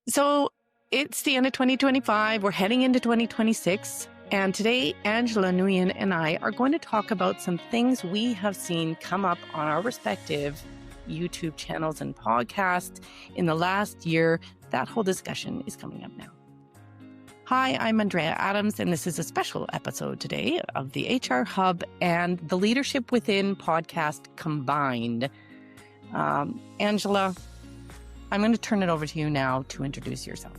So it's the end of 2025. We're heading into 2026. And today, Angela Nguyen and I are going to talk about some things we have seen come up on our respective YouTube channels and podcasts in the last year. That whole discussion is coming up now. Hi, I'm Andrea Adams, and this is a special episode today of the HR Hub and the Leadership Within podcast combined. Angela, I'm going to turn it over to you now to introduce yourself.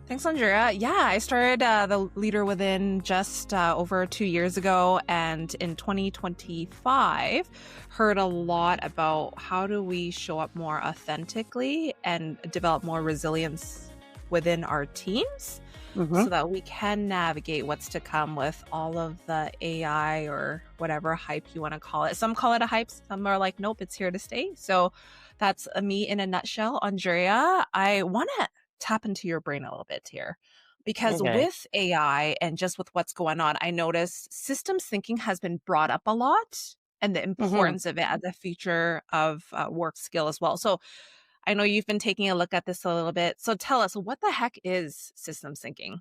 Thanks, Andrea. Yeah, I started the Leader Within just over 2 years ago, and in 2025, heard a lot about how do we show up more authentically and develop more resilience within our teams so that we can navigate what's to come with all of the AI or whatever hype you want to call it. Some call it a hype. Some are like, nope, it's here to stay. So that's me in a nutshell. Andrea, I want to tap into your brain a little bit here, because with AI and just with what's going on, I noticed systems thinking has been brought up a lot, and the importance of it as a feature of work skill as well. So I know you've been taking a look at this a little bit. So tell us, what the heck is systems thinking?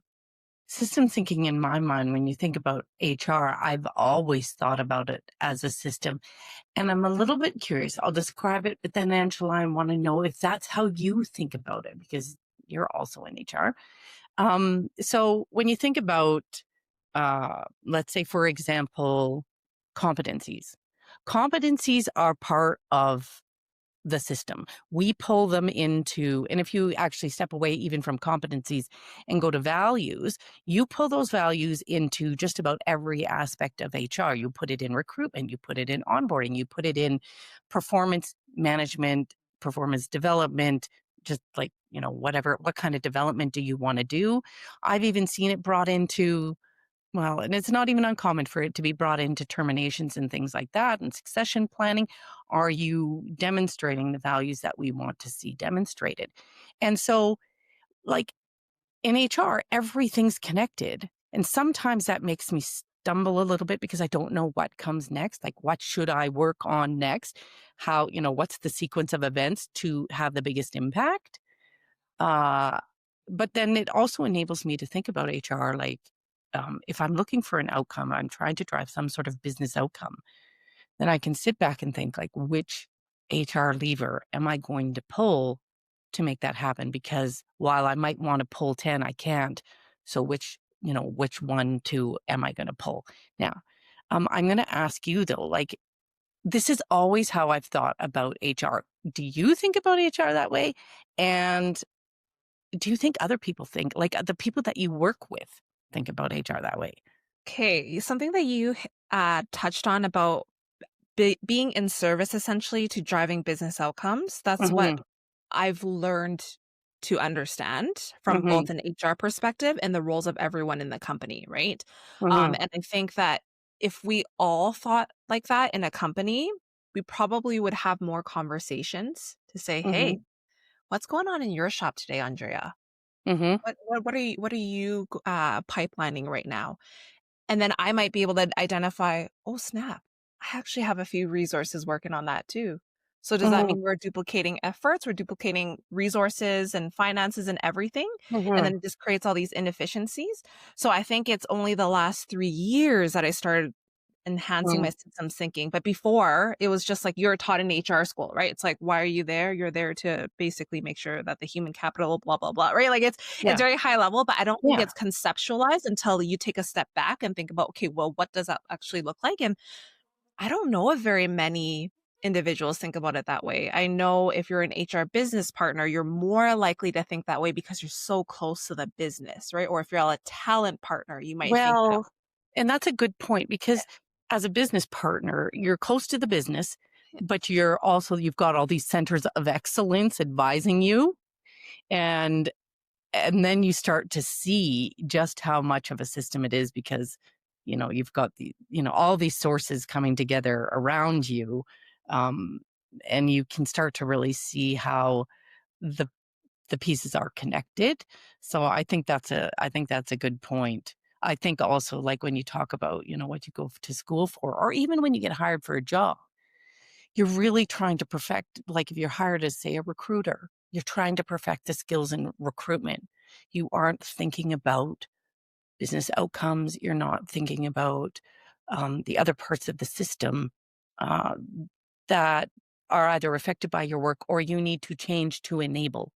System thinking, in my mind, when you think about HR, I've always thought about it as a system. And I'm a little bit curious. I'll describe it, but then, Angela, I want to know if that's how you think about it, because you're also in HR. So when you think about, let's say, for example, competencies are part of the system. We pull them into, and if you actually step away even from competencies and go to values, you pull those values into just about every aspect of HR. You put it in recruitment, you put it in onboarding, you put it in performance management, performance development, just like, whatever, what kind of development do you want to do? I've even seen it brought into, well, and it's not even uncommon for it to be brought into terminations and things like that and succession planning. Are you demonstrating the values that we want to see demonstrated? And so, like in HR, everything's connected. And sometimes that makes me stumble a little bit because I don't know what comes next. Like, what should I work on next? How, what's the sequence of events to have the biggest impact? But then it also enables me to think about HR like, if I'm looking for an outcome, I'm trying to drive some sort of business outcome, then I can sit back and think like, which HR lever am I going to pull to make that happen? Because while I might want to pull 10, I can't. So which one, two am I going to pull? Now, I'm going to ask you though, like, this is always how I've thought about HR. Do you think about HR that way? And do you think other people think, like the people that you work with, think about HR that way? Okay, something that you touched on about being in service essentially to driving business outcomes. That's what I've learned to understand from both an HR perspective and the roles of everyone in the company, right? And I think that if we all thought like that in a company, we probably would have more conversations to say, hey, what's going on in your shop today, Andrea? What are you pipelining right now? And then I might be able to identify, oh, snap, I actually have a few resources working on that too. So does that mean we're duplicating efforts? We're duplicating resources and finances and everything. And then it just creates all these inefficiencies. So I think it's only the last 3 years that I started enhancing my systems thinking. But before, it was just like you're taught in HR school, right? It's like, why are you there? You're there to basically make sure that the human capital, blah, blah, blah, right? Like it's very high level, but I don't think it's conceptualized until you take a step back and think about, okay, well, what does that actually look like? And I don't know if very many individuals think about it that way. I know if you're an HR business partner, you're more likely to think that way because you're so close to the business, right? Or if you're a talent partner, you might think that. And that's a good point, because as a business partner, you're close to the business, but you've got all these centers of excellence advising you. And then you start to see just how much of a system it is, because, you've got all these sources coming together around you. And you can start to really see how the pieces are connected. So I think that's a good point. I think also, like when you talk about, what you go to school for, or even when you get hired for a job, you're really trying to perfect, like if you're hired as, say, a recruiter, you're trying to perfect the skills in recruitment. You aren't thinking about business outcomes. You're not thinking about the other parts of the system uh, that are either affected by your work or you need to change to enable.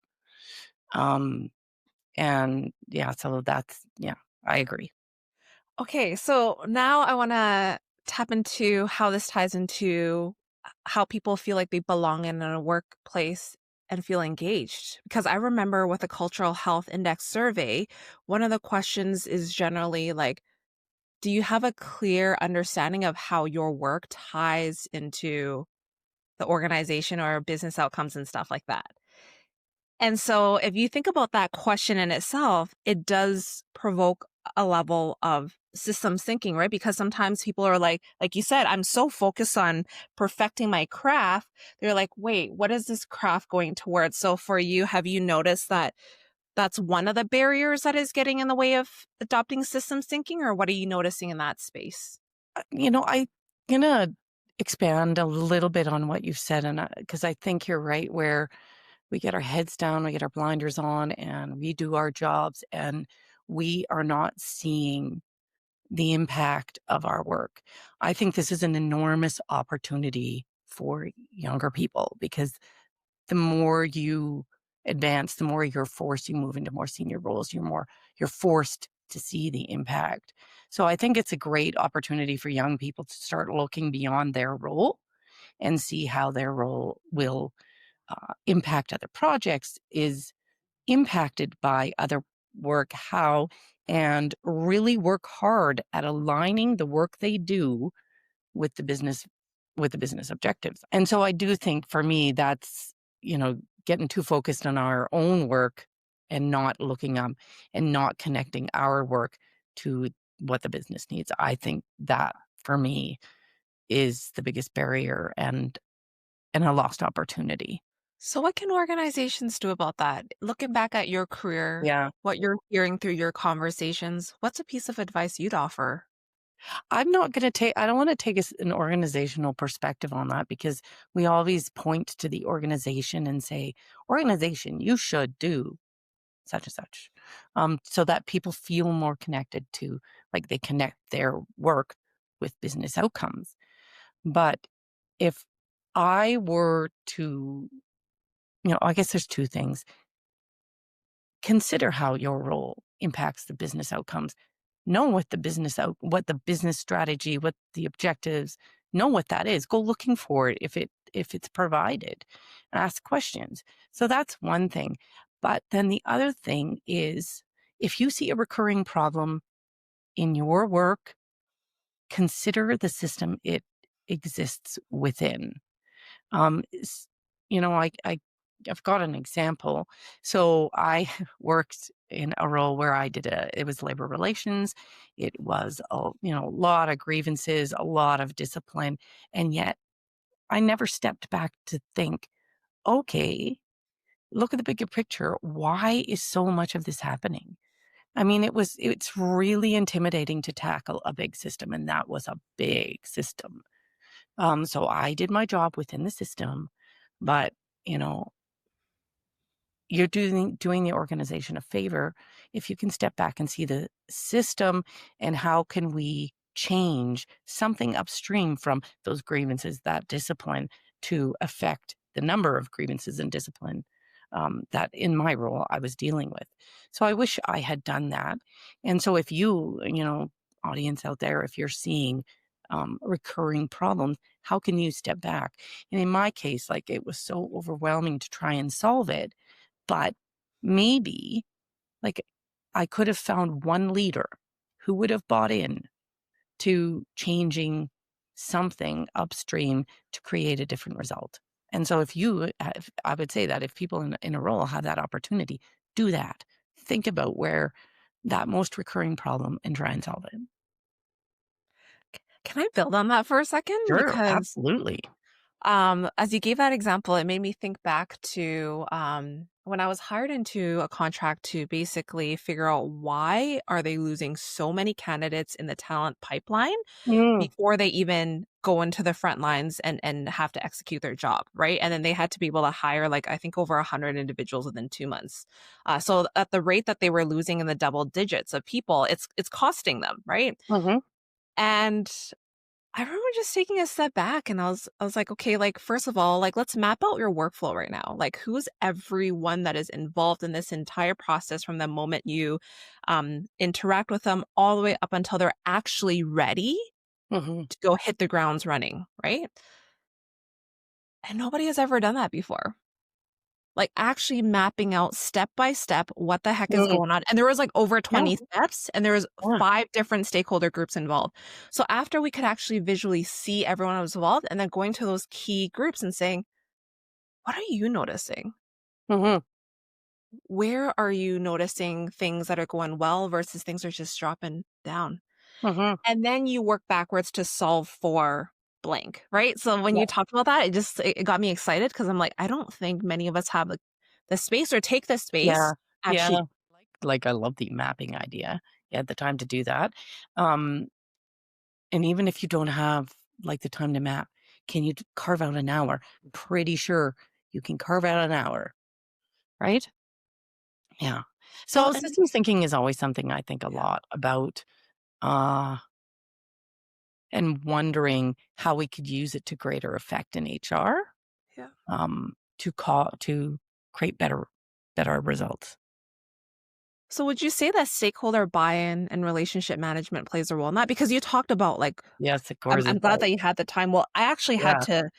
Um, and yeah, so yeah, I agree. Okay, so now I want to tap into how this ties into how people feel like they belong in a workplace and feel engaged. Because I remember with a cultural health index survey, one of the questions is generally like, do you have a clear understanding of how your work ties into the organization or business outcomes and stuff like that? And so if you think about that question in itself, it does provoke a level of systems thinking, right? Because sometimes people are like you said, I'm so focused on perfecting my craft. They're like, wait, what is this craft going towards? So for you, have you noticed that that's one of the barriers that is getting in the way of adopting systems thinking, or what are you noticing in that space? I gonna expand a little bit on what you've said, and because I think you're right, where we get our heads down, we get our blinders on, and we do our jobs, and we are not seeing the impact of our work. I think this is an enormous opportunity for younger people because the more you advance, the more you're forced, you move into more senior roles, you're forced to see the impact. So I think it's a great opportunity for young people to start looking beyond their role and see how their role will impact other projects, is impacted by other work, how, and really work hard at aligning the work they do with the business objectives. And so I do think for me that's, getting too focused on our own work and not looking and not connecting our work to what the business needs. I think that for me is the biggest barrier and a lost opportunity. So what can organizations do about that? Looking back at your career, Yeah. what you're hearing through your conversations, what's a piece of advice you'd offer? I don't want to take an organizational perspective on that because we always point to the organization and say, organization, you should do such and such. So that people feel more connected to, like they connect their work with business outcomes. But if I were to, I guess there's two things. Consider how your role impacts the business outcomes. Know what the business strategy, what the objectives, know what that is. Go looking for it if it's provided. Ask questions. So that's one thing. But then the other thing is if you see a recurring problem in your work, consider the system it exists within. S you know, I've got an example. So I worked in a role where it was labor relations. It was a lot of grievances, a lot of discipline, and yet I never stepped back to think, "Okay, look at the bigger picture. Why is so much of this happening?" I mean, it's really intimidating to tackle a big system, and that was a big system. So I did my job within the system, but, you know, you're doing the organization a favor if you can step back and see the system and how can we change something upstream from those grievances, that discipline, to affect the number of grievances and discipline that in my role I was dealing with. So I wish I had done that. And so if audience out there, if you're seeing recurring problems, how can you step back? And in my case, like it was so overwhelming to try and solve it, but maybe, like, I could have found one leader who would have bought in to changing something upstream to create a different result. And so I would say that if people in a role have that opportunity, do that. Think about where that most recurring problem and try and solve it. Can I build on that for a second? Sure, Because absolutely. as you gave that example, it made me think back to when I was hired into a contract to basically figure out why are they losing so many candidates in the talent pipeline Mm, before they even go into the front lines and have to execute their job, right? And then they had to be able to hire like I think over 100 individuals within 2 months. So at the rate that they were losing in the double digits of people, it's costing them, right? Mhm. And I remember just taking a step back and I was like, okay, like first of all, like let's map out your workflow right now. Like who's everyone that is involved in this entire process from the moment you interact with them all the way up until they're actually ready Mhm. to go hit the grounds running, right? And nobody has ever done that before. Like actually mapping out step by step what the heck is Mm. going on. And there was like over Yeah, 20 steps and there was yeah. 5 different stakeholder groups involved. So after we could actually visually see everyone that was involved and then going to those key groups and saying, what are you noticing? Mhm. Where are you noticing things that are going well versus things are just dropping down? Mhm. And then you work backwards to solve for blank, right? So when Yeah. you talked about that, it got me excited because I'm like, I don't think many of us have the space or take the Yeah. space Yeah. actually. Like, I love the mapping idea. You had the time to do that. Um, and even if you don't have, like, the time to map, can you carve out an hour? Pretty sure you can carve out an hour, right? Yeah. Well, So and systems thinking is always something I think a yeah, lot about, uh, and wondering how we could use it to greater effect in HR, yeah. to create better results. So would you say that stakeholder buy-in and relationship management plays a role in that? Because you talked about like Yes, of I'm course I'm it glad does. that you had the time. Well, I actually had Yeah. to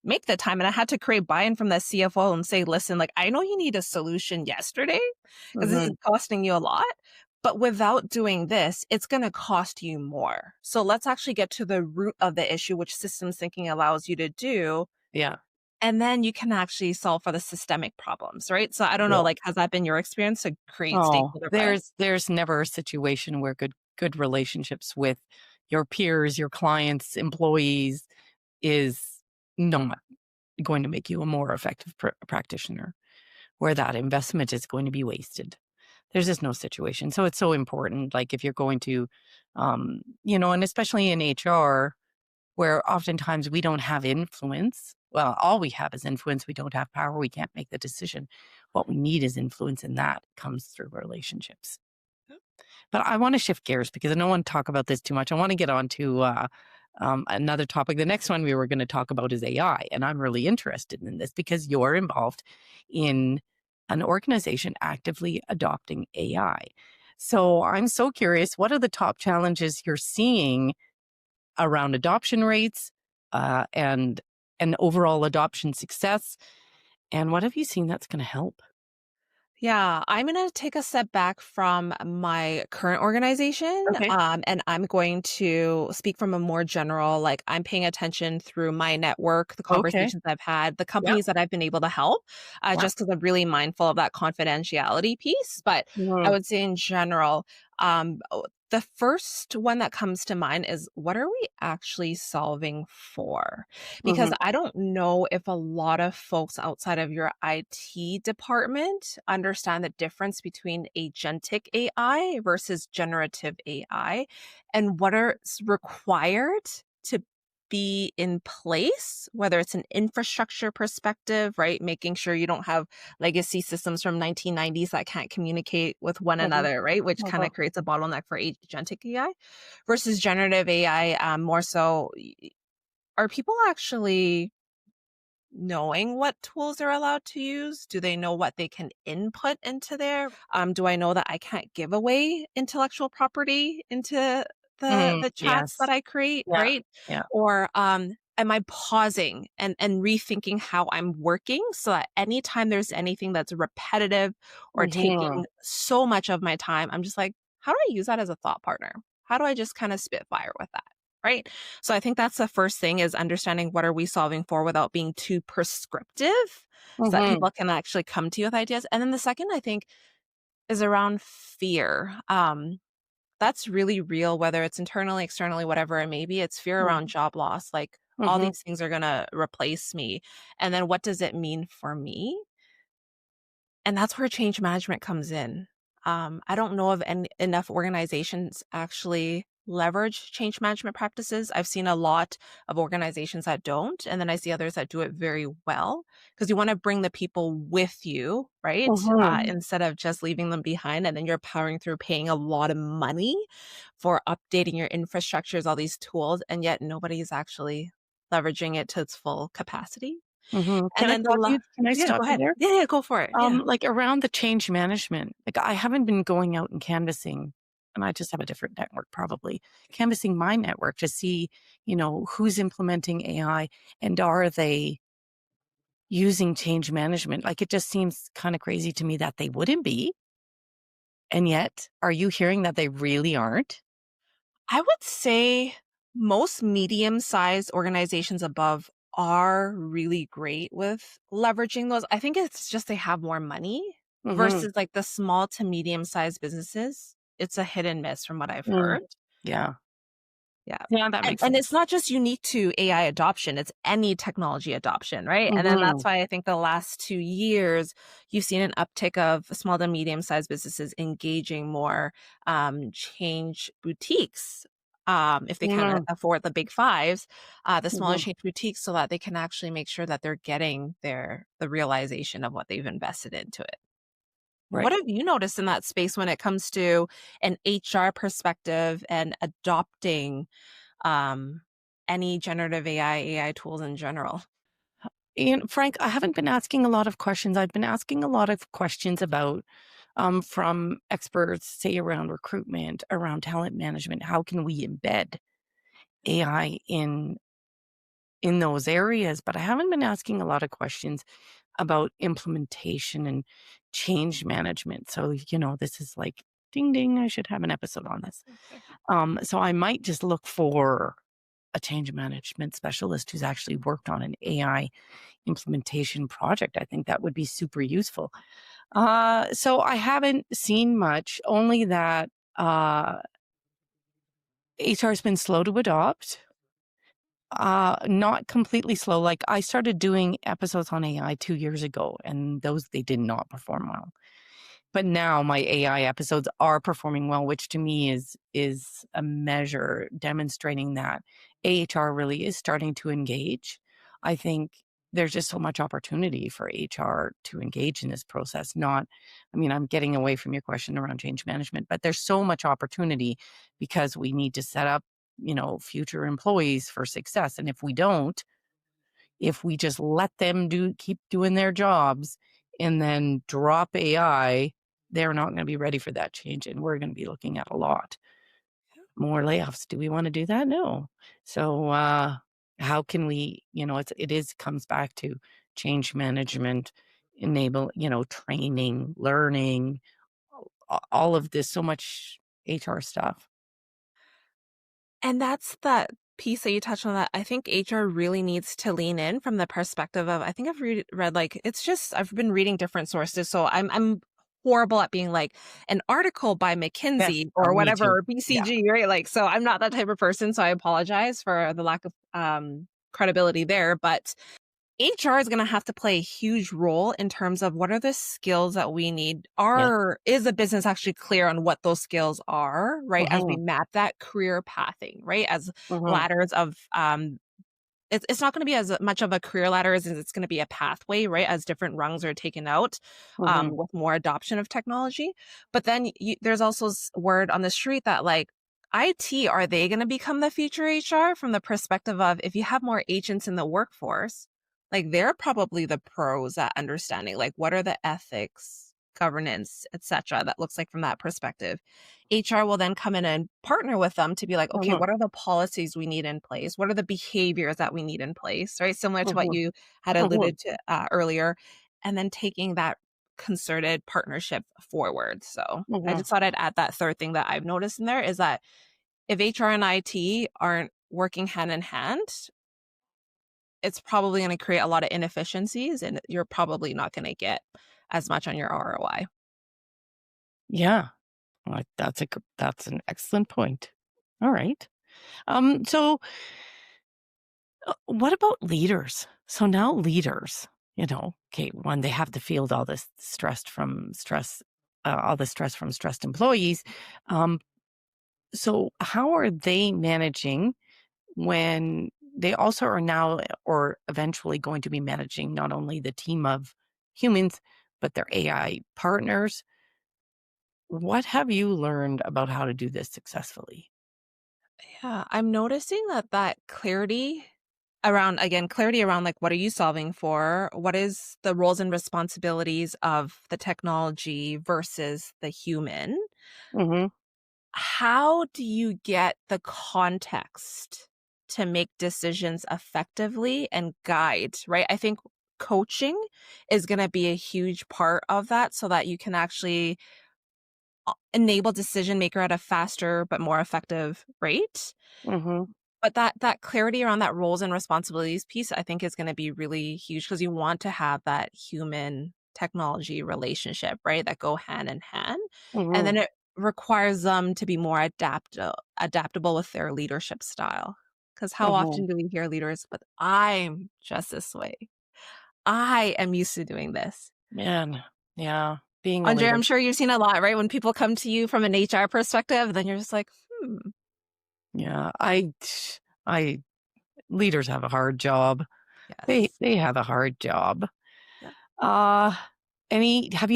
make the time and I had to create buy-in from the CFO and say, "Listen, like I know you need a solution yesterday because this is Mhm. costing you a lot, but without doing this, it's going to cost you more. So let's actually get to the root of the issue, which systems thinking allows you to do, Yeah. and then you can actually solve for the systemic problems, right?" So I don't know, Yeah. like has that been your experience to create Oh, stakeholder buy-in? there's never a situation where good relationships with your peers, your clients, employees is not going to make you a more effective practitioner, where that investment is going to be wasted. There's just no situation. So it's so important, like, if you're going to, and especially in HR, where oftentimes we don't have influence. Well, all we have is influence. We don't have power. We can't make the decision. What we need is influence, and that comes through relationships. But I want to shift gears because I don't want to talk about this too much. I want to get on to another topic. The next one we were going to talk about is AI. And I'm really interested in this because you're involved in an organization actively adopting AI. So I'm so curious, what are the top challenges you're seeing around adoption rates, and overall adoption success? And what have you seen that's going to help? Yeah, I'm gonna take a step back from my current organization, Okay. and I'm going to speak from a more general, like I'm paying attention through my network, the Okay. conversations I've had, the Yeah. companies that I've been able to help, Yeah. just because I'm really mindful of that confidentiality piece. But I Mhm. would say in general, the first one that comes to mind is what are we actually solving for? Because Mhm. I don't know if a lot of folks outside of your IT department understand the difference between agentic AI versus generative AI and what is required to be in place, whether it's an infrastructure perspective, right? Making sure you don't have legacy systems from 1990s that can't communicate with one Mhm. another, right? Which kind Mhm. of creates a bottleneck for agentic AI versus generative AI. More so, are people actually knowing what tools they're allowed to use? Do they know what they can input into there? Do I know that I can't give away intellectual property into Mhm. the chats that Yes. I create, Yeah. right? Yeah. Or am I pausing and rethinking how I'm working so that anytime there's anything that's repetitive or Mhm. taking so much of my time, I'm just like, how do I use that as a thought partner? How do I just kind of spitfire with that? Right. So I think that's the first thing is understanding what are we solving for without being too prescriptive so that Mhm. people can actually come to you with ideas. And then the second I think is around fear. That's really real, whether it's internally, externally, whatever it may be. It's fear around Mhm. job loss. Like all Mhm. these things are going to replace me. And then what does it mean for me? And that's where change management comes in. I don't know of enough organizations actually leverage change management practices. I've seen a lot of organizations that don't, and then I see others that do it very well because you want to bring the people with you, right? Mhm. Instead of just leaving them behind, and then you're powering through paying a lot of money for updating your infrastructures, all these tools, and yet nobody is actually leveraging it to its full capacity. Mhm. And then Can I yeah, stop go you ahead. there? Yeah, yeah, go for it. Yeah. Like, around the change management, like, I haven't been going out and canvassing, and I just have a different network probably, canvassing my network to see, who's implementing AI and are they using change management? Like, it just seems kinda crazy to me that they wouldn't be, and yet, are you hearing that they really aren't? I would say most medium-sized organizations above are really great with leveraging those. I think it's just they have more money Mhm. versus like the small to medium-sized businesses. It's a hit and miss from what I've Mm. heard. Yeah. Yeah. Yeah, that makes And it's sense. not just unique to AI adoption, it's any technology adoption, right? And then that's Mhm. why I think the last 2 years, you've seen an uptick of small to medium-sized businesses engaging more, change boutiques, if they can Mm. afford the big fives, the smaller Mhm. change boutiques so that they can actually make sure that they're getting the realization of what they've invested into it. What Right. have you noticed in that space when it comes to an HR perspective and adopting um, any generative AI tools in general. And Frank, I haven't been asking a lot of questions. I've been asking a lot of questions about from experts, say around recruitment, around talent management. How can we embed AI in those areas? But I haven't been asking a lot of questions about implementation and change management. So, this is like ding ding, I should have an episode on this. So I might just look for a change management specialist who's actually worked on an AI implementation project. I think that would be super useful. So I haven't seen much, only that HR has been slow to adopt. Not completely slow. Like, I started doing episodes on AI 2 years ago, and those they did not perform well. But now my AI episodes are performing well, which to me is a measure demonstrating that AHR really is starting to engage. I think there's just so much opportunity for HR to engage in this process. I'm getting away from your question around change management, but there's so much opportunity because we need to set up, future employees for success. And if we just let them keep doing their jobs and then drop AI, they're not gonna be ready for that change, and we're gonna be looking at a lot more layoffs. Do we wanna do that? No. So, how can we comes back to change management, training, learning, all of this, so much HR stuff. And that's that piece that you touched on that I think HR really needs to lean in from the perspective of I think I've read like it's just I've been reading different sources, so I'm horrible at being like an article by Yes. McKinsey Oh, or me whatever too. or Yeah. BCG, right? Like so I'm not that type of person, so I apologize for the lack of credibility there, but HR is going to have to play a huge role in terms of what are the skills that we need. Yeah. Is the business actually clear on what those skills are, right? As we Mhm. map that career pathing, right? As Mhm. ladders of, it's not going to be as much of a career ladder as it's going to be a pathway, right? As different rungs are taken out, Mhm. with more adoption of technology. But then there's also word on the street that like, IT, are they going to become the future HR from the perspective of if you have more agents in the workforce, like they're probably the pros at understanding like what are the ethics, governance, etc. that looks like from that perspective. HR will then come in and partner with them to be like, okay, Mhm. what are the policies we need in place? What are the behaviors that we need in place? Right. Similar to what Mhm. you had Mhm. alluded to earlier. And then taking that concerted partnership forward. So I Mhm. just thought I'd add that third thing that I've noticed in there is that if HR and IT aren't working hand in hand, it's probably going to create a lot of inefficiencies and you're probably not going to get as much on your ROI. Yeah. That's an excellent point. All right. So what about leaders? So now leaders, okay, one, they have to field all the stress from stressed employees. Um, So how are they managing when they also are now or eventually going to be managing not only the team of humans, but their AI partners? What have you learned about how to do this successfully? Yeah, I'm noticing that clarity around, again, clarity around like what are you solving for? What is the roles and responsibilities of the technology versus the human? Mhm, How do you get the context to make decisions effectively and guide, right? I think coaching is going to be a huge part of that so that you can actually enable decision maker at a faster but more effective rate. mhm, But that clarity around that roles and responsibilities piece, I think is gonna be really huge because you want to have that human technology relationship, right, that go hand in hand, and then mhm, it requires them to be more adaptable with their leadership style. Because how mhm. often do we hear leaders, "But I'm just this way. I am used to doing this." Man, yeah, being a Andre, leader. I'm sure you've seen a lot, right? When people come to you from an HR perspective, then you're just like, "Hmm, Yeah, I leaders have a hard job. yes." They have a hard job. Yep. Uh, any have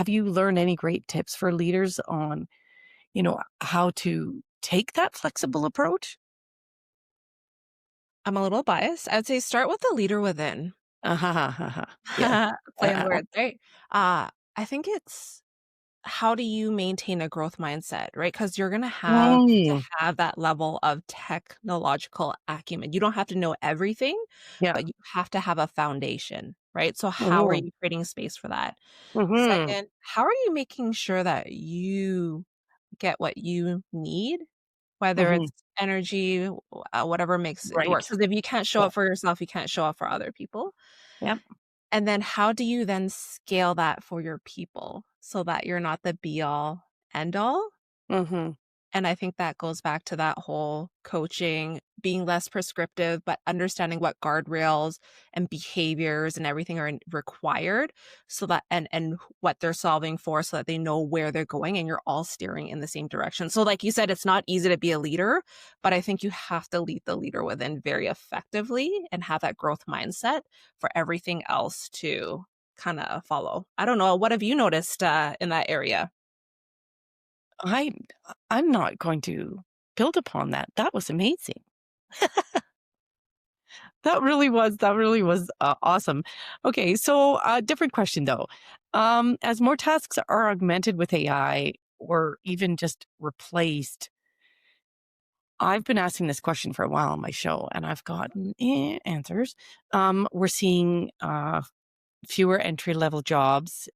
you learned any great tips for leaders on, how to take that flexible approach? I'm a little biased. I would say start with the leader within. Yes. Play on words, right? I think it's how do you maintain a growth mindset, right? Because you're gonna have to Mm, have that level of technological acumen. You don't have to know everything, yeah. but you have to have a foundation, right? So how are Mhm, you creating space for that? mhm, Second, how are you making sure that you get what you need, whether mhm. it's energy, whatever makes it work? Right. Because if you can't show Yeah. up for yourself, you can't show up for other people. Yep. And then how do you then scale that for your people so that you're not the be all end all? Mhm, And I think that goes back to that whole coaching, being less prescriptive, but understanding what guardrails and behaviors and everything are required so that and what they're solving for so that they know where they're going and you're all steering in the same direction. So like you said, it's not easy to be a leader, but I think you have to lead the leader within very effectively and have that growth mindset for everything else to kind of follow. I don't know. What have you noticed in that area? I I'm not going to build upon that. That was amazing. That really was, awesome. Okay, so, different question though. As more tasks are augmented with AI or even just replaced, I've been asking this question for a while on my show, and I've gotten, answers. We're seeing, fewer entry-level jobs,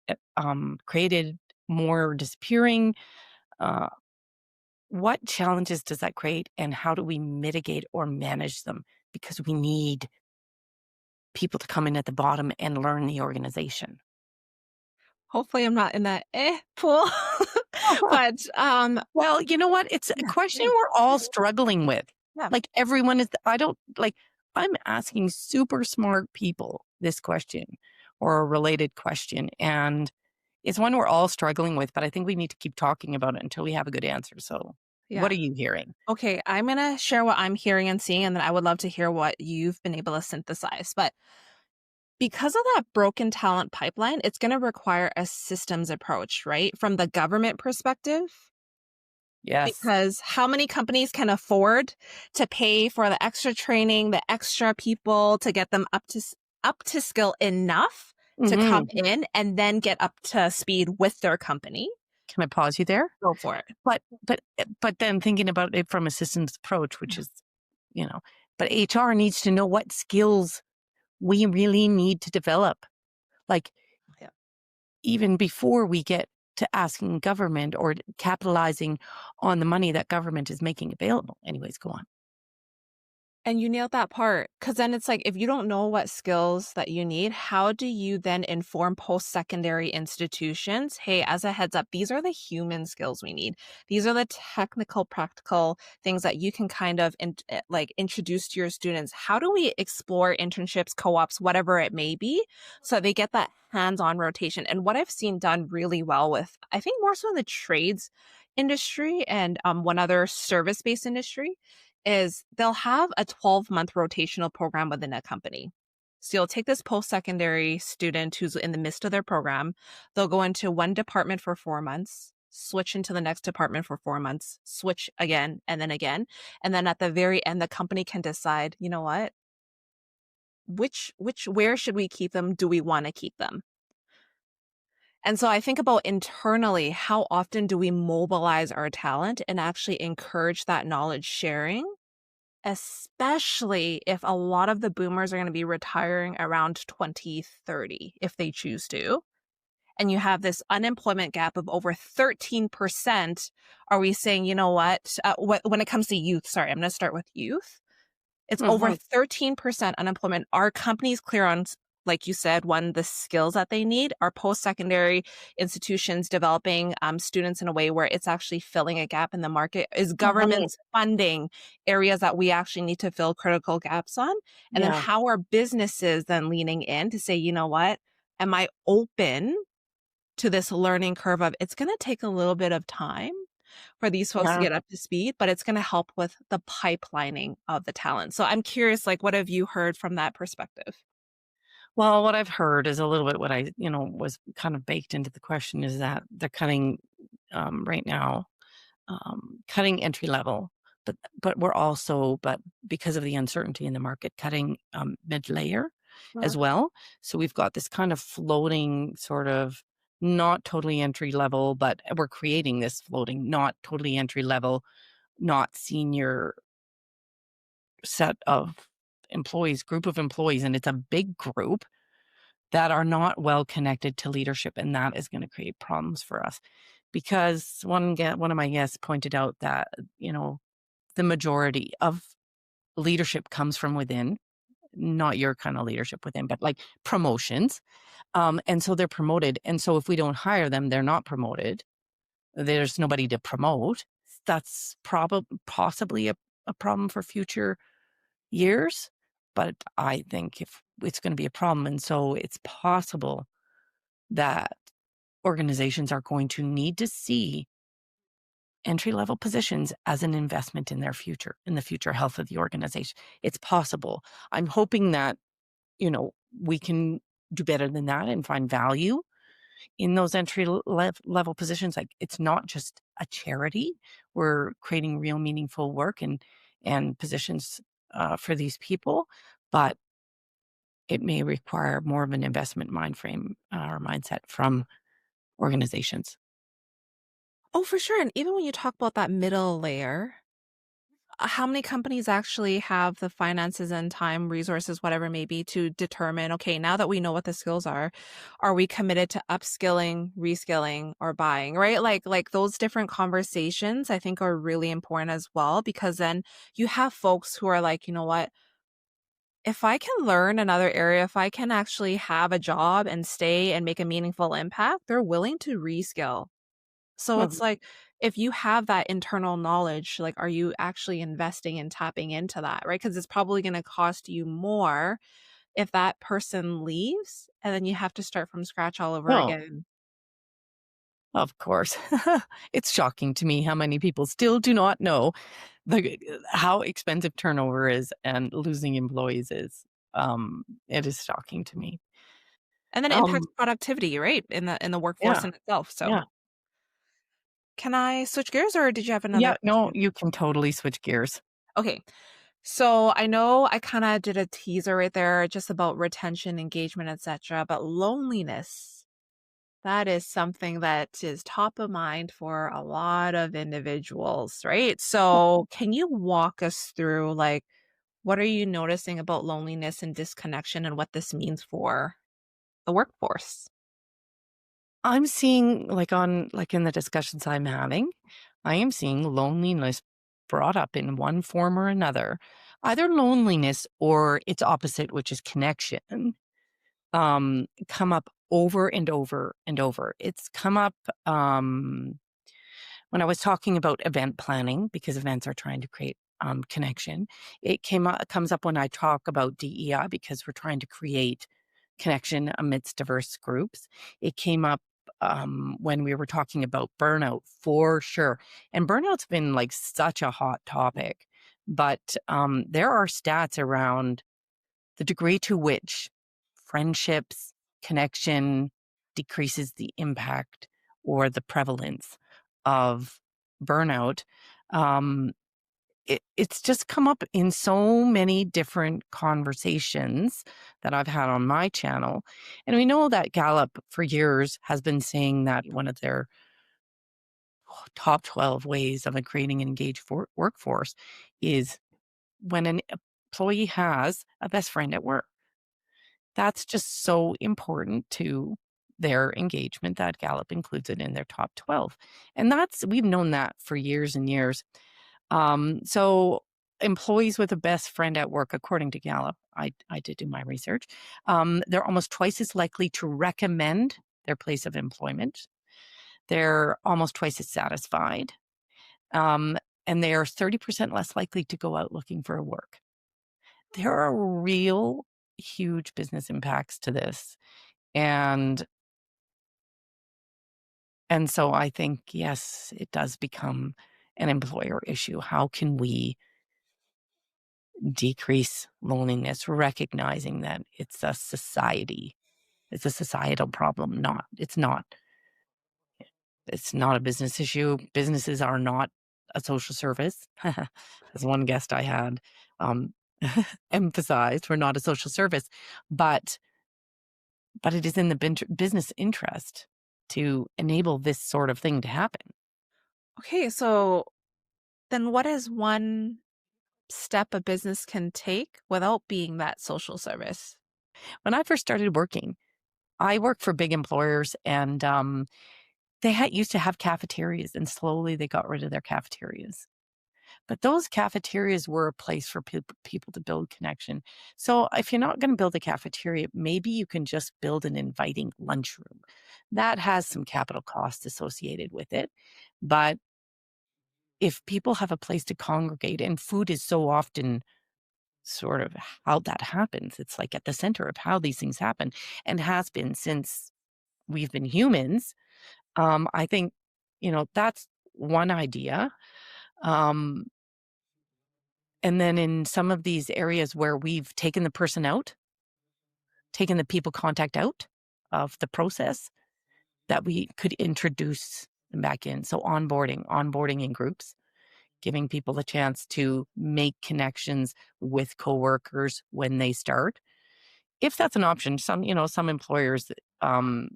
created, more disappearing. Uh, what challenges does that create, and how do we mitigate or manage them? Because we need people to come in at the bottom and learn the organization. Hopefully, I'm not in that pool. But, Well, you know what? It's a yeah, question yeah, we're all yeah, struggling with. yeah. Like everyone is, I don't like, I'm asking super smart people this question or a related question. And it's one we're all struggling with, but I think we need to keep talking about it until we have a good answer. So, what Yeah. are you hearing? Okay, I'm gonna share what I'm hearing and seeing, and then I would love to hear what you've been able to synthesize. But because of that broken talent pipeline, it's gonna require a systems approach, right? From the government perspective, Yes. because how many companies can afford to pay for the extra training, the extra people to get them up to skill enough to come Hmm. in and then get up to speed with their company? Can I pause you there? Go for it. But then thinking about it from a systems approach, which Yeah, is, you know, but HR needs to know what skills we really need to develop. Like yeah. even before we get to asking government or capitalizing on the money that government is making available. Anyways, go on. And you nailed that part, because then it's like, if you don't know what skills that you need, how do you then inform post-secondary institutions, "Hey, as a heads up, these are the human skills we need. These are the technical, practical things that you can kind of like, introduce to your students." How do we explore internships, co-ops, whatever it may be, so they get that hands-on rotation? And what I've seen done really well with, I think more so in the trades industry and, one other service-based industry, is they'll have a 12-month rotational program within a company. So you'll take this post-secondary student who's in the midst of their program, they'll go into one department for 4 months, switch into the next department for 4 months, switch again, and then at the very end, the company can decide, "You know what? Where should we keep them? Do we wanna keep them?" And so I think about internally, how often do we mobilize our talent and actually encourage that knowledge sharing? Especially if a lot of the boomers are gonna be retiring around 2030 if they choose to, and you have this unemployment gap of over 13%, are we saying, "You know what?" When it comes to youth, sorry, I'm gonna start with youth. It's over Mhm. 13% unemployment. Are companies clear on, like you said, one, the skills that they need? Are post-secondary institutions developing students in a way where it's actually filling a gap in the market? Is Mhm. governments funding areas that we actually need to fill critical gaps on? And then Yeah, how are businesses then leaning in to say, you know what? Am I open to this learning curve of it's going to take a little bit of time for these folks to yeah. get up to speed, but it's gonna help with the pipelining of the talent. So I'm curious, like, what have you heard from that perspective? Well, what I've heard is a little bit what I, was kind of baked into the question is that they're cutting, right now, cutting entry level, but we're also, but because of the uncertainty in the market, cutting, mid layer Uh-huh. as well. So we've got this kind of floating sort of not totally entry level, but we're creating this floating, not totally entry level, not senior set of employees, group of employees, and it's a big group that are not well connected to leadership, and that is going to create problems for us because one of my guests pointed out that the majority of leadership comes from within, not your kind of leadership within, but like promotions, and so they're promoted, and so if we don't hire them, they're not promoted. There's nobody to promote. That's probably possibly a problem for future years, but I think if it's going to be a problem, and so it's possible that organizations are going to need to see entry level positions as an investment in their future, in the future health of the organization. It's possible. I'm hoping that, we can do better than that and find value in those level positions. Like it's not just a charity. We're creating real meaningful work and positions for these people, but it may require more of an investment mind frame or mindset from organizations. Oh, for sure. And even when you talk about that middle layer, how many companies actually have the finances and time, resources, whatever it may be, to determine, okay, now that we know what the skills are we committed to upskilling, reskilling, or buying, right? Like those different conversations I think are really important as well, because then you have folks who are like, you know what? If I can learn another area, if I can actually have a job and stay and make a meaningful impact, they're willing to reskill. So it's Mhm. like, if you have that internal knowledge, like, are you actually investing and tapping into that, right? Because it's probably going to cost you more if that person leaves and then you have to start from scratch all over Oh, again. of course. It's shocking to me how many people still do not know how expensive turnover is and losing employees is. It is shocking to me. And then it impacts Um, productivity, right? In the workforce yeah, in itself. So yeah. can I switch gears or did you have another Yeah, no, question? you can totally switch gears. Okay. So I know I kind of did a teaser right there just about retention, engagement, etc. But loneliness, that is something that is top of mind for a lot of individuals, right? So can you walk us through, like, what are you noticing about loneliness and disconnection and what this means for the workforce? I'm seeing like in the discussions I'm having, I am seeing loneliness brought up in one form or another. Either loneliness or its opposite, which is connection, come up over and over and over. It's come up when I was talking about event planning, because events are trying to create connection. Comes up when I talk about DEI, because we're trying to create connection amidst diverse groups. It came up when we were talking about burnout, for sure. And burnout's been like such a hot topic, but there are stats around the degree to which friendships, connection decreases the impact or the prevalence of burnout. Um, it's just come up in so many different conversations that I've had on my channel. And we know that Gallup for years has been saying that one of their top 12 ways of creating an engaged workforce is when an employee has a best friend at work. That's just so important to their engagement that Gallup includes it in their top 12. And we've known that for years and years. So employees with a best friend at work, according to Gallup, I did do my research, they're almost twice as likely to recommend their place of employment. They're almost twice as satisfied. Um, and they are 30% less likely to go out looking for work. There are real huge business impacts to this. And so I think, yes, it does become an employer issue. How can we decrease loneliness, recognizing that it's a societal problem, it's not a business issue. Businesses are not a social service. As one guest I had um, emphasized, we're not a social service, but it is in the business interest to enable this sort of thing to happen. Okay, so then what is one step a business can take without being that social service? When I first started working, I worked for big employers, and they used to have cafeterias, and slowly they got rid of their cafeterias. But those cafeterias were a place for people to build connection. So if you're not going to build a cafeteria, maybe you can just build an inviting lunchroom. That has some capital costs associated with it. But if people have a place to congregate, and food is so often sort of how that happens, it's like at the center of how these things happen and has been since we've been humans. I think, that's one idea. Um, and then in some of these areas where we've taken the person out, taken the people contact out of the process, that we could introduce them back in. So onboarding in groups, giving people a chance to make connections with coworkers when they start. If that's an option, some employers, um,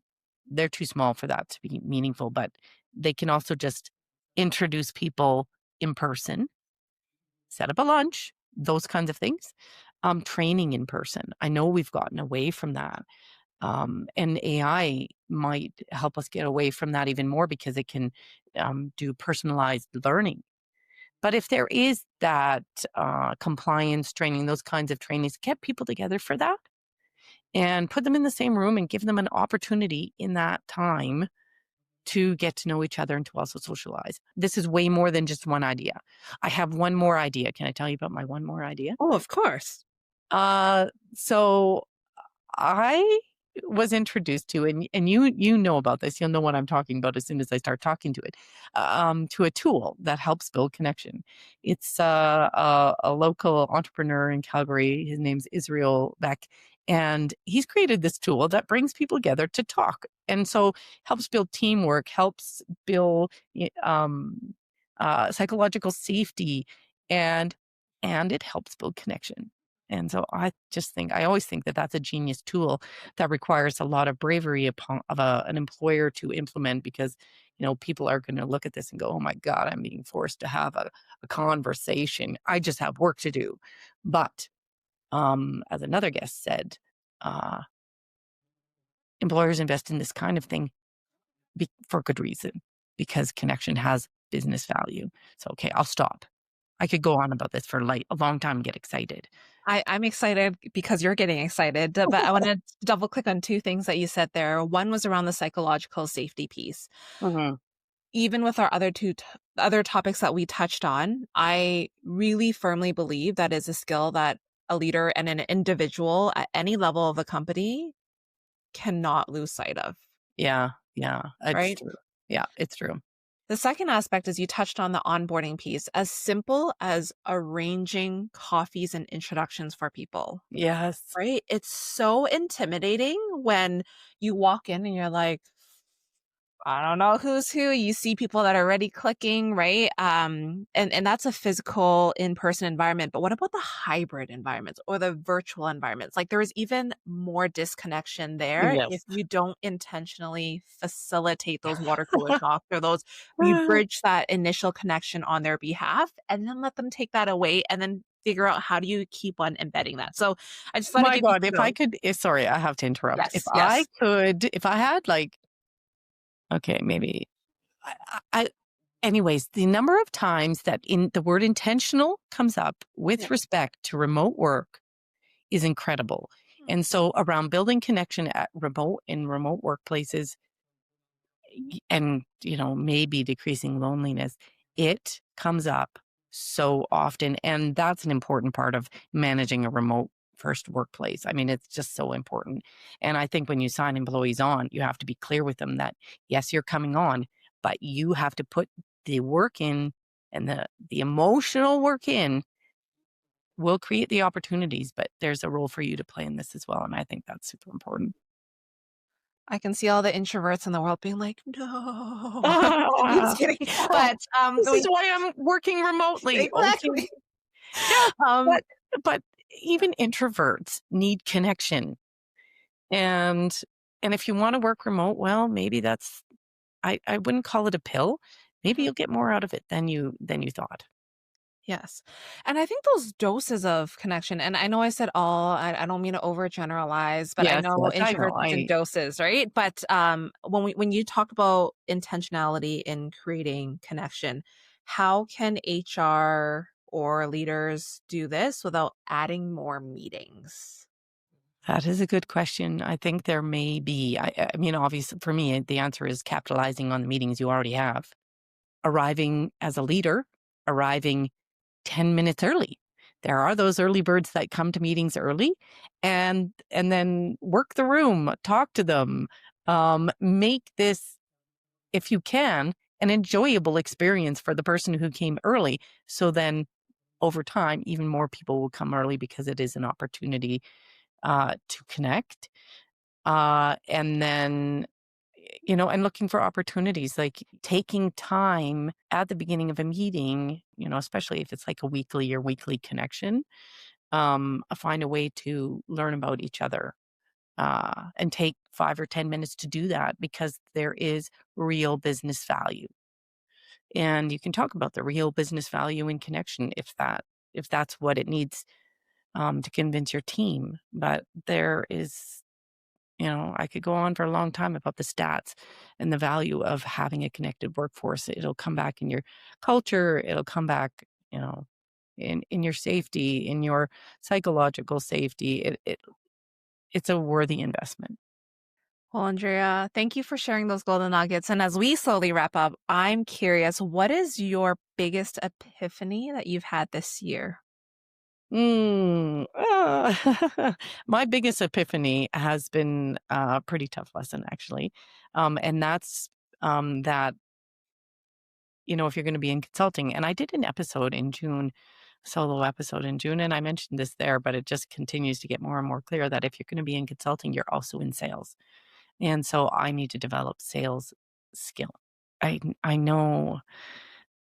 they're too small for that to be meaningful, but they can also just introduce people in person, set up a lunch, those kinds of things. Training in person. I know we've gotten away from that. And AI might help us get away from that even more because it can do personalized learning. But if there is that compliance training, those kinds of trainings, get people together for that and put them in the same room and give them an opportunity in that time to get to know each other and to also socialize. This is way more than just one idea. I have one more idea. Can I tell you about my one more idea? Oh, of course. So I was introduced to, and you know about this. You'll know what I'm talking about as soon as I start talking to a tool that helps build connection. It's a local entrepreneur in Calgary. His name's Israel Beck, and he's created this tool that brings people together to talk, and so helps build teamwork, helps build psychological safety, and it helps build connection. And so I always think that that's a genius tool that requires a lot of bravery of an employer to implement, because, people are going to look at this and go, oh my God, I'm being forced to have a conversation. I just have work to do. But as another guest said, uh, employers invest in this kind of thing for good reason, because connection has business value. So, okay, I'll stop. I could go on about this for like a long time and get excited. I'm excited because you're getting excited, but I want to double click on two things that you said there. One was around the psychological safety piece. Mhm. Even with our other topics that we touched on, I really firmly believe that is a skill that a leader and an individual at any level of a company cannot lose sight of, Yeah, yeah, it's right? true. Yeah, it's true. The second aspect is you touched on the onboarding piece, as simple as arranging coffees and introductions for people, Yes. right? It's so intimidating when you walk in and you're like, I don't know who's who. You see people that are already clicking, right? And that's a physical in-person environment. But what about the hybrid environments or the virtual environments? Like there is even more disconnection there if Yes. you don't intentionally facilitate those water cooler talks or those you bridge that initial connection on their behalf and then let them take that away and then figure out how do you keep on embedding that. So I just want to My give you God, if I kudos. could sorry, I have to interrupt. Yes, yes. If I had like okay, maybe I anyways, the number of times that in the word intentional comes up Yeah. with respect to remote work is incredible. Hmm. And so around building connection at remote workplaces, and maybe decreasing loneliness, it comes up so often, and that's an important part of managing a remote first workplace. I mean, it's just so important. And I think when you sign employees on, you have to be clear with them that yes, you're coming on, but you have to put the work in, and the emotional work in will create the opportunities, but there's a role for you to play in this as well, and I think that's super important. I can see all the introverts in the world being like, "No." I'm just Ah, kidding. oh, But, this is we why I'm working remotely. Okay. exactly. Yes, Um, but even introverts need connection. And if you wanna work remote, well, maybe that's I wouldn't call it a pill. Maybe mhm, you'll get more out of it than you thought. yes. And I think those doses of connection and I know I said all, I don't mean to overgeneralize, but I Yes, know yes, I introverts know. it's in I doses, right? But, when you talk about intentionality in creating connection, how can HR or leaders do this without adding more meetings? That is a good question. I think there may be I mean, obviously, for me, the answer is capitalizing on the meetings you already have. Arriving as a leader, arriving 10 minutes early. There are those early birds that come to meetings early and then work the room, talk to them, make this, if you can, an enjoyable experience for the person who came early. So then over time, even more people will come early because it is an opportunity to connect. And then and looking for opportunities, like taking time at the beginning of a meeting, especially if it's like a weekly connection, find a way to learn about each other, and take 5 or 10 minutes to do that because there is real business value. And you can talk about the real business value in connection if that's what it needs to convince your team. But there is I could go on for a long time about the stats and the value of having a connected workforce. It'll come back in your culture. It'll come back, in your safety, in your psychological safety. It's a worthy investment. Well, Andrea, thank you for sharing those golden nuggets. And as we slowly wrap up, I'm curious, what is your biggest epiphany that you've had this year? My biggest epiphany has been a pretty tough lesson, actually. And that's that if you're going to be in consulting. And I did an episode in June, solo episode in June, and I mentioned this there, but it just continues to get more and more clear that if you're going to be in consulting, you're also in sales. And so I need to develop sales skill. I know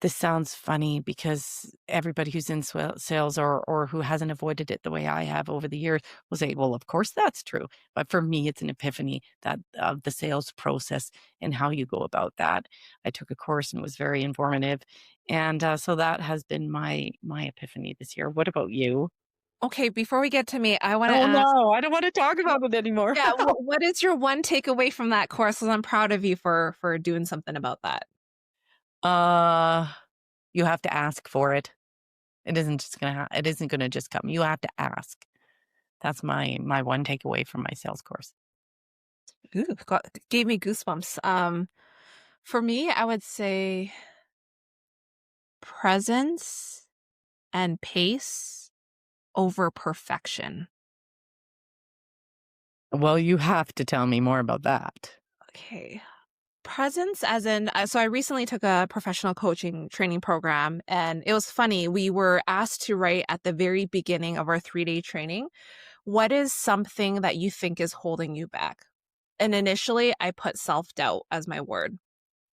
this sounds funny because everybody who's in sales or who hasn't avoided it the way I have over the years will say, well, of course that's true. But for me, it's an epiphany that of the sales process and how you go about that. I took a course and it was very informative. And so that has been my epiphany this year. What about you? Okay, before we get to me, I want to Oh ask, no, I don't want to talk wh- about it anymore. yeah, what is your one takeaway from that course? Because I'm proud of you for doing something about that. uh you have to ask for it. It isn't just it isn't gonna just come. You have to ask. That's my one takeaway from my sales course. Ooh, gave me goosebumps. For me, I would say presence and pace over perfection. Well, you have to tell me more about that. Okay. Presence as in so I recently took a professional coaching training program, and it was funny. We were asked to write at the very beginning of our 3-day training, what is something that you think is holding you back? And initially, I put self-doubt as my word.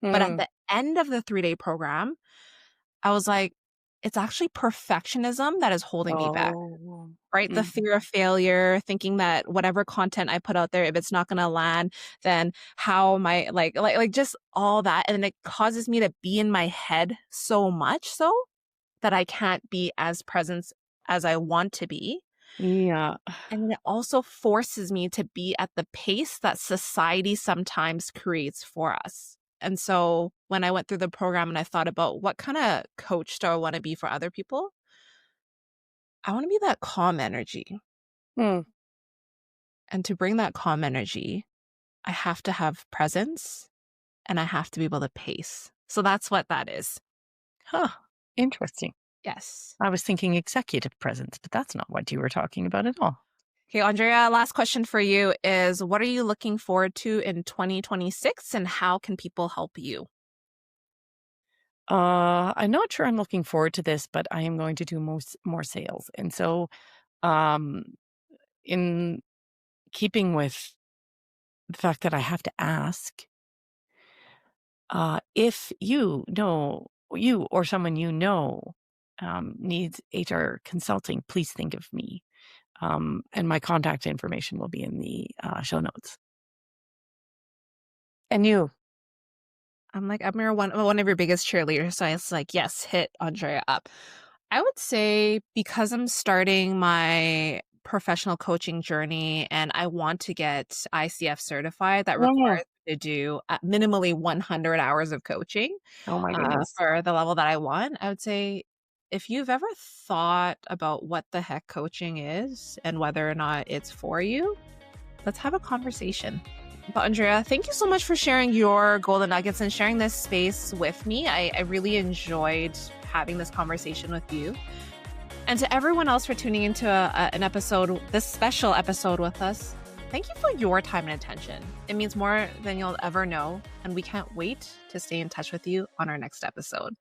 But at Mm. the end of the 3-day program, I was like, it's actually perfectionism that is holding me back. Oh. Right? The Mhm. fear of failure, thinking that whatever content I put out there, if it's not gonna land, then how am I like just all that, and it causes me to be in my head so much so that I can't be as present as I want to be. Yeah. And then it also forces me to be at the pace that society sometimes creates for us. And so when I went through the program and I thought about what kinda coach do I wanna be for other people, I wanna be that calm energy. Mm. And to bring that calm energy, I have to have presence and I have to be able to pace. So that's what that is. Huh. Interesting. Yes. I was thinking executive presence, but that's not what you were talking about at all. Okay, Andrea, last question for you is what are you looking forward to in 2026 and how can people help you? I'm not sure I'm looking forward to this, but I am going to do more sales. And so, um, in keeping with the fact that I have to ask, if you or someone needs HR consulting, please think of me. And my contact information will be in the show notes. And you? I'm like, I'm your one of your biggest cheerleaders. So I was like, yes, hit Andrea up. I would say because I'm starting my professional coaching journey and I want to get ICF certified, that Yeah. requires me to do minimally 100 hours of coaching Oh my goodness. for the level that I want. I would say if you've ever thought about what the heck coaching is and whether or not it's for you, let's have a conversation. But Andrea, thank you so much for sharing your golden nuggets and sharing this space with me. I really enjoyed having this conversation with you. And to everyone else for tuning into an episode, this special episode with us, thank you for your time and attention. It means more than you'll ever know. And we can't wait to stay in touch with you on our next episode.